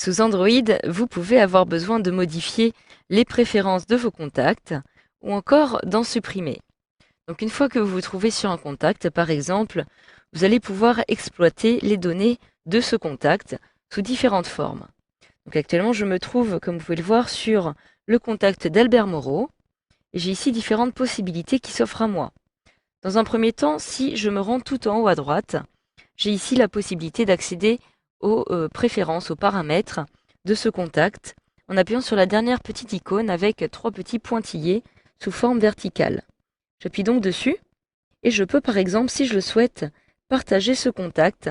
Sous Android, vous pouvez avoir besoin de modifier les préférences de vos contacts ou encore d'en supprimer. Donc une fois que vous vous trouvez sur un contact, par exemple, vous allez pouvoir exploiter les données de ce contact sous différentes formes. Donc actuellement, je me trouve, comme vous pouvez le voir, sur le contact d'Albert Moreau. Et j'ai ici différentes possibilités qui s'offrent à moi. Dans un premier temps, si je me rends tout en haut à droite, j'ai ici la possibilité d'accéder aux préférences, aux paramètres de ce contact en appuyant sur la dernière petite icône avec trois petits pointillés sous forme verticale. J'appuie donc dessus et je peux par exemple, si je le souhaite, partager ce contact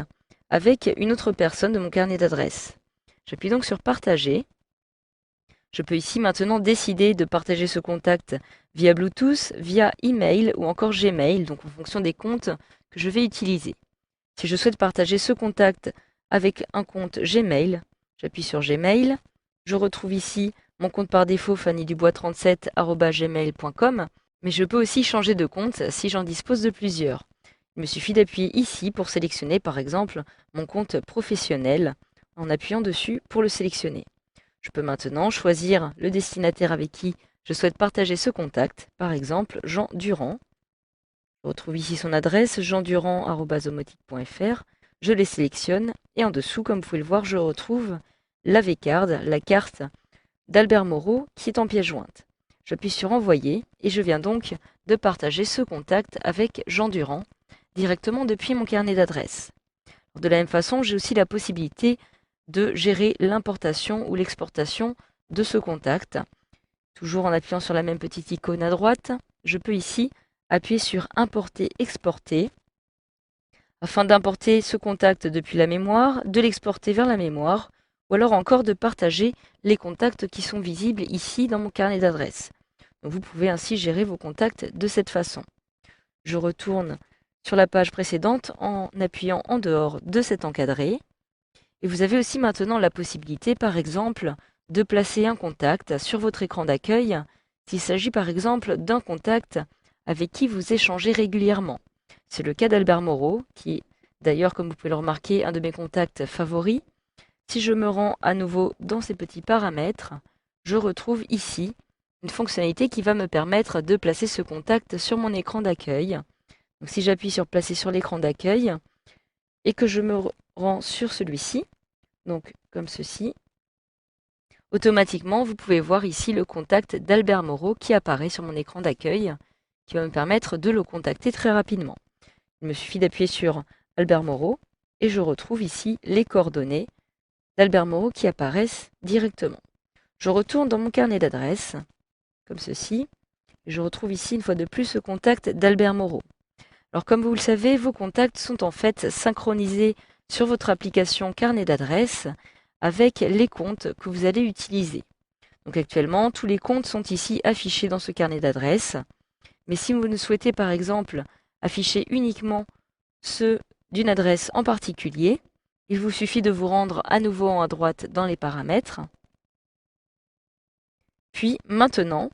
avec une autre personne de mon carnet d'adresses. J'appuie donc sur partager. Je peux ici maintenant décider de partager ce contact via Bluetooth, via email ou encore Gmail, donc en fonction des comptes que je vais utiliser. Si je souhaite partager ce contact avec un compte Gmail, j'appuie sur Gmail. Je retrouve ici mon compte par défaut fannydubois37@gmail.com, mais je peux aussi changer de compte si j'en dispose de plusieurs. Il me suffit d'appuyer ici pour sélectionner par exemple mon compte professionnel en appuyant dessus pour le sélectionner. Je peux maintenant choisir le destinataire avec qui je souhaite partager ce contact, par exemple Jean Durand. Je retrouve ici son adresse, jeandurand@omotique.fr. Je les sélectionne et en dessous, comme vous pouvez le voir, je retrouve la V-card, la carte d'Albert Moreau qui est en pièce jointe. J'appuie sur envoyer et je viens donc de partager ce contact avec Jean Durand directement depuis mon carnet d'adresses. De la même façon, j'ai aussi la possibilité de gérer l'importation ou l'exportation de ce contact. Toujours en appuyant sur la même petite icône à droite, je peux ici appuyer sur Importer, Exporter afin d'importer ce contact depuis la mémoire, de l'exporter vers la mémoire ou alors encore de partager les contacts qui sont visibles ici dans mon carnet d'adresses. Vous pouvez ainsi gérer vos contacts de cette façon. Je retourne sur la page précédente en appuyant en dehors de cet encadré. Et vous avez aussi maintenant la possibilité, par exemple, de placer un contact sur votre écran d'accueil s'il s'agit par exemple d'un contact avec qui vous échangez régulièrement. C'est le cas d'Albert Moreau, qui est d'ailleurs, comme vous pouvez le remarquer, un de mes contacts favoris. Si je me rends à nouveau dans ces petits paramètres, je retrouve ici une fonctionnalité qui va me permettre de placer ce contact sur mon écran d'accueil. Donc si j'appuie sur placer sur l'écran d'accueil et que je me rends sur celui-ci, donc comme ceci, automatiquement vous pouvez voir ici le contact d'Albert Moreau qui apparaît sur mon écran d'accueil, qui va me permettre de le contacter très rapidement. Il me suffit d'appuyer sur Albert Moreau et je retrouve ici les coordonnées d'Albert Moreau qui apparaissent directement. Je retourne dans mon carnet d'adresses, comme ceci, et je retrouve ici une fois de plus ce contact d'Albert Moreau. Alors comme vous le savez, vos contacts sont en fait synchronisés sur votre application carnet d'adresses avec les comptes que vous allez utiliser. Donc actuellement, tous les comptes sont ici affichés dans ce carnet d'adresses. Mais si vous ne souhaitez par exemple afficher uniquement ceux d'une adresse en particulier, il vous suffit de vous rendre à nouveau en haut à droite dans les paramètres. Puis maintenant,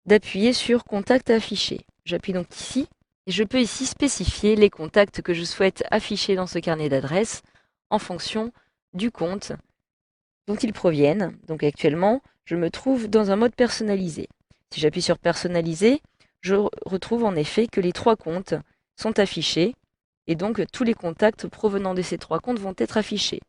d'appuyer sur Contact affiché. J'appuie donc ici et je peux ici spécifier les contacts que je souhaite afficher dans ce carnet d'adresses en fonction du compte dont ils proviennent. Donc actuellement, je me trouve dans un mode personnalisé. Si j'appuie sur Personnaliser, je retrouve en effet que les trois comptes sont affichés et donc tous les contacts provenant de ces trois comptes vont être affichés.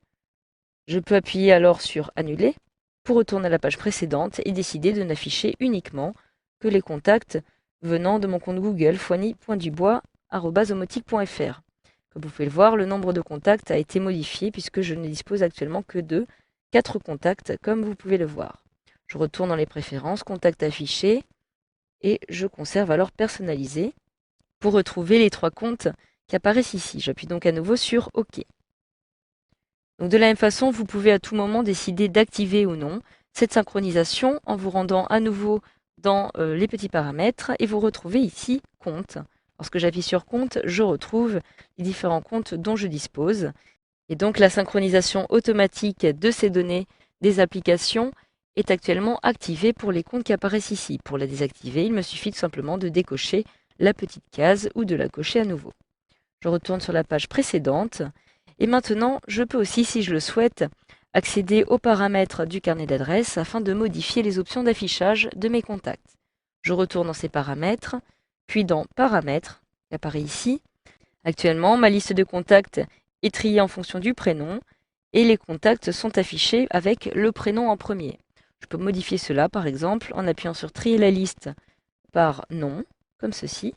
Je peux appuyer alors sur Annuler pour retourner à la page précédente et décider de n'afficher uniquement que les contacts venant de mon compte Google fanny.dubois@omotique.fr. Comme vous pouvez le voir, le nombre de contacts a été modifié puisque je ne dispose actuellement que de 4 contacts, comme vous pouvez le voir. Je retourne dans les préférences, contacts affichés, et je conserve alors personnalisé pour retrouver les 3 comptes qui apparaissent ici. J'appuie donc à nouveau sur OK. Donc de la même façon, vous pouvez à tout moment décider d'activer ou non cette synchronisation en vous rendant à nouveau dans les petits paramètres et vous retrouvez ici compte. Lorsque j'appuie sur compte, je retrouve les différents comptes dont je dispose. Et donc la synchronisation automatique de ces données des applications est actuellement activée pour les comptes qui apparaissent ici. Pour la désactiver, il me suffit tout simplement de décocher la petite case ou de la cocher à nouveau. Je retourne sur la page précédente et maintenant je peux aussi, si je le souhaite, accéder aux paramètres du carnet d'adresse afin de modifier les options d'affichage de mes contacts. Je retourne dans ces paramètres, puis dans Paramètres, qui apparaît ici. Actuellement, ma liste de contacts est triée en fonction du prénom et les contacts sont affichés avec le prénom en premier. Je peux modifier cela, par exemple, en appuyant sur Trier la liste par nom, comme ceci.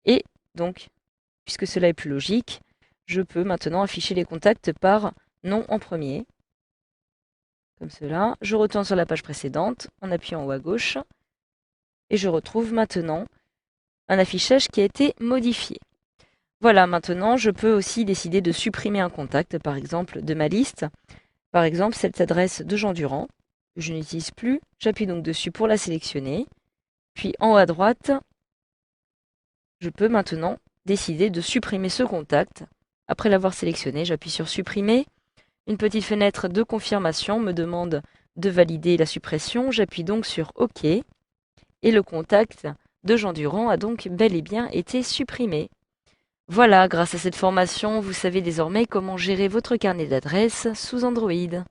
Et donc, puisque cela est plus logique, je peux maintenant afficher les contacts par nom en premier, comme cela. Je retourne sur la page précédente en appuyant en haut à gauche et je retrouve maintenant un affichage qui a été modifié. Voilà, maintenant je peux aussi décider de supprimer un contact, par exemple, de ma liste. Par exemple, cette adresse de Jean Durand, que je n'utilise plus. J'appuie donc dessus pour la sélectionner. Puis en haut à droite, je peux maintenant décider de supprimer ce contact. Après l'avoir sélectionné, j'appuie sur Supprimer. Une petite fenêtre de confirmation me demande de valider la suppression. J'appuie donc sur OK. Et le contact de Jean Durand a donc bel et bien été supprimé. Voilà, grâce à cette formation, vous savez désormais comment gérer votre carnet d'adresses sous Android.